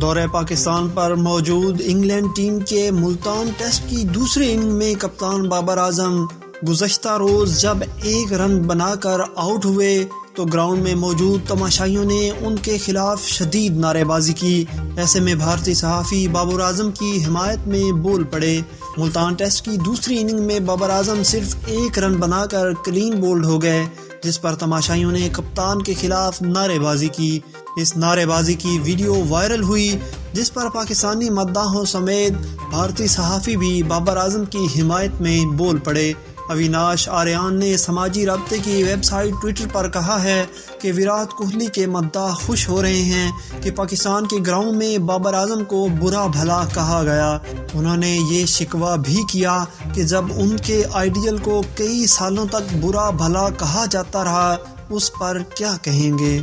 دورہ پاکستان پر موجود England team کے ملتان ٹیسٹ کی دوسری اننگ میں کپتان بابر اعظم گزشتہ روز جب 1 رن بنا کر آؤٹ ہوئے تو گراؤنڈ میں موجود تماشائیوں نے ان کے خلاف شدید نعرے بازی کی۔ ایسے میں بھارتی صحافی بابر اعظم کی حمایت میں بول پڑے۔ ملتان ٹیسٹ کی دوسری اننگ میں بابر اعظم صرف 1 رن بنا کر کلین بولڈ ہو گئے، جس پر تماشائیوں نے کپتان کے خلاف نعرے بازی کی۔ اس نعرے بازی کی ویڈیو وائرل ہوئی، جس پر پاکستانی مداحوں سمیت بھارتی صحافی بھی بابر اعظم کی حمایت میں بول پڑے۔ اویناش آریان نے سماجی رابطے کی ویب سائٹ ٹویٹر پر کہا ہے کہ وراٹ کوہلی کے مداح خوش ہو رہے ہیں کہ پاکستان کے گراؤنڈ میں بابر اعظم کو برا بھلا کہا گیا۔ انہوں نے یہ شکوہ بھی کیا کہ جب ان کے آئیڈیل کو کئی سالوں تک برا بھلا کہا جاتا رہا، اس پر کیا کہیں گے۔